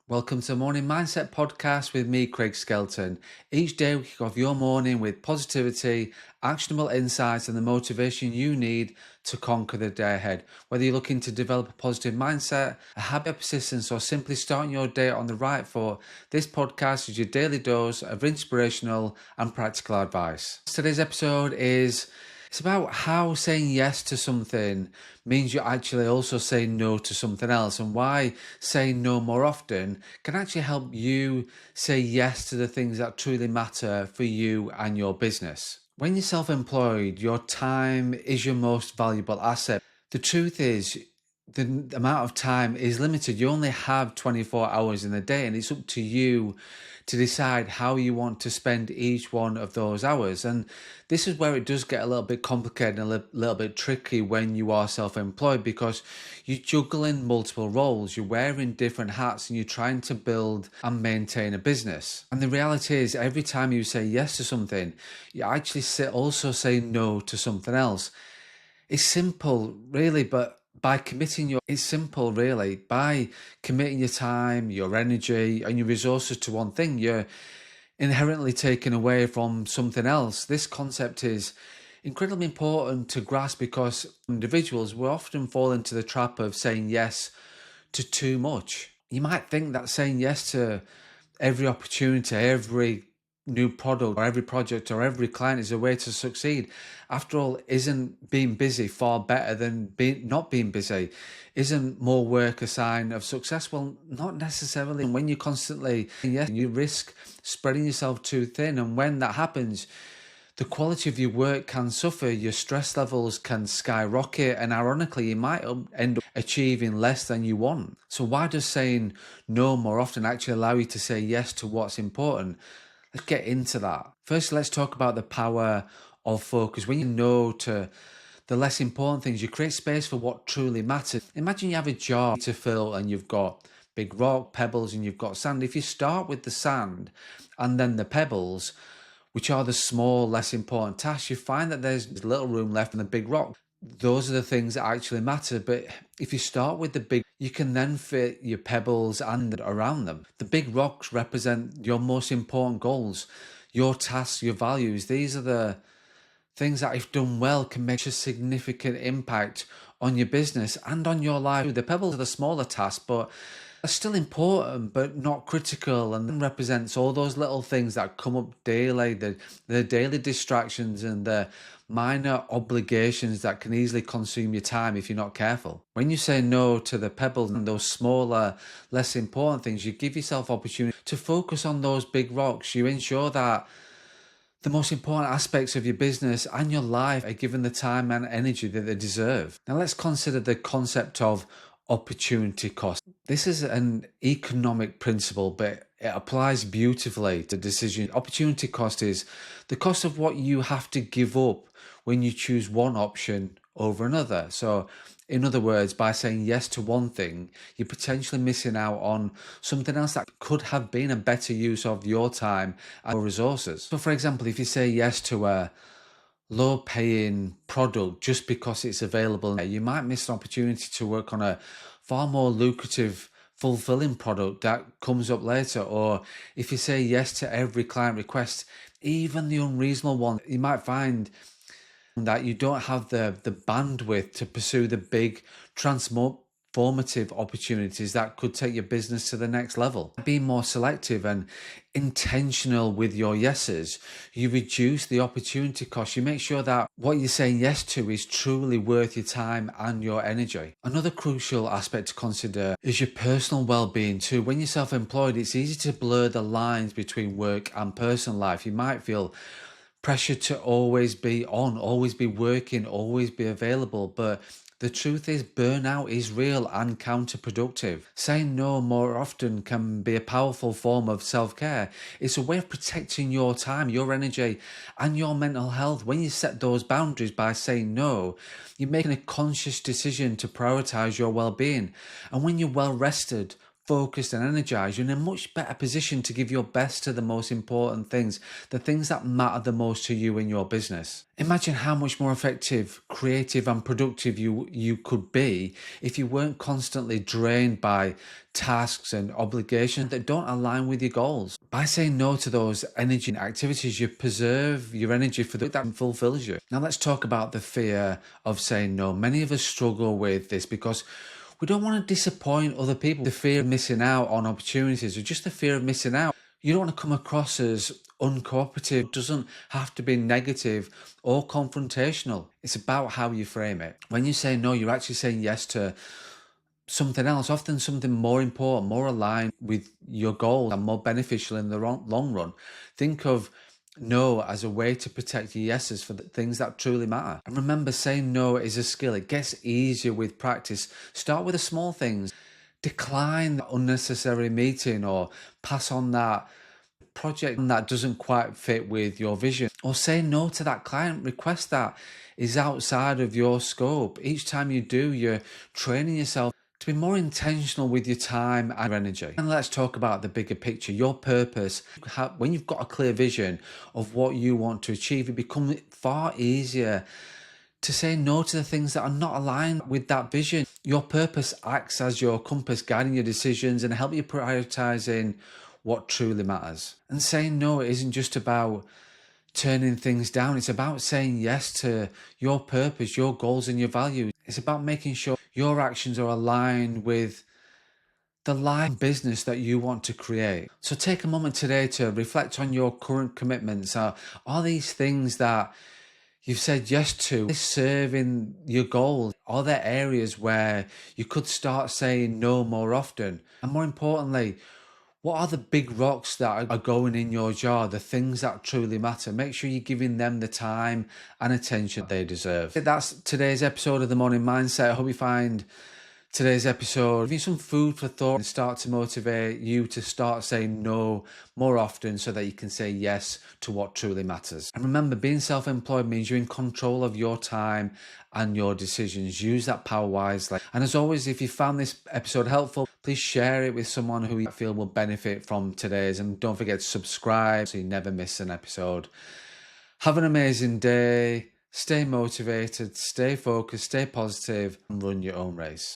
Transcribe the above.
Welcome to the Morning Mindset Podcast with me, Craig Skelton. Each day we kick off your morning with positivity, actionable insights, and the motivation you need to conquer the day ahead. Whether you're looking to develop a positive mindset, a habit of persistence, or simply starting your day on the right foot, this podcast is your daily dose of inspirational and practical advice. Today's episode it's about how saying yes to something means you're actually also saying no to something else, and why saying no more often can actually help you say yes to the things that truly matter for you and your business. When you're self-employed, your time is your most valuable asset. The truth is, the amount of time is limited. You only have 24 hours in a day, and it's up to you to decide how you want to spend each one of those hours. And this is where it does get a little bit complicated and a little bit tricky when you are self-employed, because you're juggling multiple roles, you're wearing different hats, and you're trying to build and maintain a business. And the reality is, every time you say yes to something, you actually also say no to something else. It's simple, really, but by committing by committing your time, your energy, and your resources to one thing, you're inherently taken away from something else. This concept is incredibly important to grasp, because individuals will often fall into the trap of saying yes to too much. You might think that saying yes to every opportunity, every new product, or every project, or every client is a way to succeed. After all, isn't being busy far better than not being busy? Isn't more work a sign of success? Well, not necessarily. And when you constantly yes, you risk spreading yourself too thin, and when that happens, the quality of your work can suffer, your stress levels can skyrocket, and ironically, you might end up achieving less than you want. So why does saying no more often actually allow you to say yes to what's important? Let's get into that. First, let's talk about the power of focus. When you know to the less important things, you create space for what truly matters. Imagine you have a jar to fill and you've got big rock, pebbles, and you've got sand. If you start with the sand and then the pebbles, which are the small, less important tasks, you find that there's little room left in the big rock. Those are the things that actually matter. But if you start with the big, you can then fit your pebbles and around them. The big rocks represent your most important goals, your tasks, your values. These are the things that, if done well, can make a significant impact on your business and on your life. The pebbles are the smaller tasks, but are still important, but not critical, and then represents all those little things that come up daily, the daily distractions and the minor obligations that can easily consume your time if you're not careful. When you say no to the pebbles and those smaller, less important things, you give yourself opportunity to focus on those big rocks. You ensure that the most important aspects of your business and your life are given the time and energy that they deserve. Now let's consider the concept of opportunity cost. This is an economic principle, but it applies beautifully to decision. Opportunity cost is the cost of what you have to give up when you choose one option over another. So in other words, by saying yes to one thing, you're potentially missing out on something else that could have been a better use of your time and your resources. So for example, if you say yes to a low paying product just because it's available, you might miss an opportunity to work on a far more lucrative, fulfilling product that comes up later. Or if you say yes to every client request, even the unreasonable one, you might find that you don't have the bandwidth to pursue the big transformative opportunities that could take your business to the next level. Being more selective and intentional with your yeses, you reduce the opportunity cost. You make sure that what you're saying yes to is truly worth your time and your energy. Another crucial aspect to consider is your personal well-being too. When you're self-employed, it's easy to blur the lines between work and personal life. You might feel pressure to always be on, always be working, always be available. But the truth is, burnout is real and counterproductive. Saying no more often can be a powerful form of self-care. It's a way of protecting your time, your energy, and your mental health. When you set those boundaries by saying no, you're making a conscious decision to prioritize your well-being. And when you're well rested, focused and energized, you're in a much better position to give your best to the most important things, the things that matter the most to you in your business. Imagine how much more effective, creative and productive you could be if you weren't constantly drained by tasks and obligations that don't align with your goals. By saying no to those energy activities, you preserve your energy for the that fulfills you. Now let's talk about the fear of saying no. Many of us struggle with this because we don't want to disappoint other people. The fear of missing out on opportunities or just the fear of missing out. You don't want to come across as uncooperative. It doesn't have to be negative or confrontational. It's about how you frame it. When you say no, you're actually saying yes to something else, often something more important, more aligned with your goals and more beneficial in the long run. Think of no as a way to protect your yeses for the things that truly matter. And remember, saying no is a skill. It gets easier with practice. Start with the small things. Decline the unnecessary meeting or pass on that project that doesn't quite fit with your vision, or say no to that client request that is outside of your scope. Each time you do, you're training yourself to be more intentional with your time and energy. And let's talk about the bigger picture, your purpose. When you've got a clear vision of what you want to achieve, it becomes far easier to say no to the things that are not aligned with that vision. Your purpose acts as your compass, guiding your decisions and help you prioritizing what truly matters. And saying no isn't just about turning things down. It's about saying yes to your purpose, your goals and your values. It's about making sure your actions are aligned with the life and business that you want to create. So take a moment today to reflect on your current commitments. Are these things that you've said yes to serving your goals? Are there areas where you could start saying no more often? And more importantly, what are the big rocks that are going in your jar, the things that truly matter? Make sure you're giving them the time and attention they deserve. That's today's episode of The Morning Mindset. I hope you find today's episode give you some food for thought and start to motivate you to start saying no more often so that you can say yes to what truly matters. And remember, being self-employed means you're in control of your time and your decisions. Use that power wisely. And as always, if you found this episode helpful, please share it with someone who you feel will benefit from today's. And don't forget to subscribe so you never miss an episode. Have an amazing day. Stay motivated, stay focused, stay positive, and run your own race.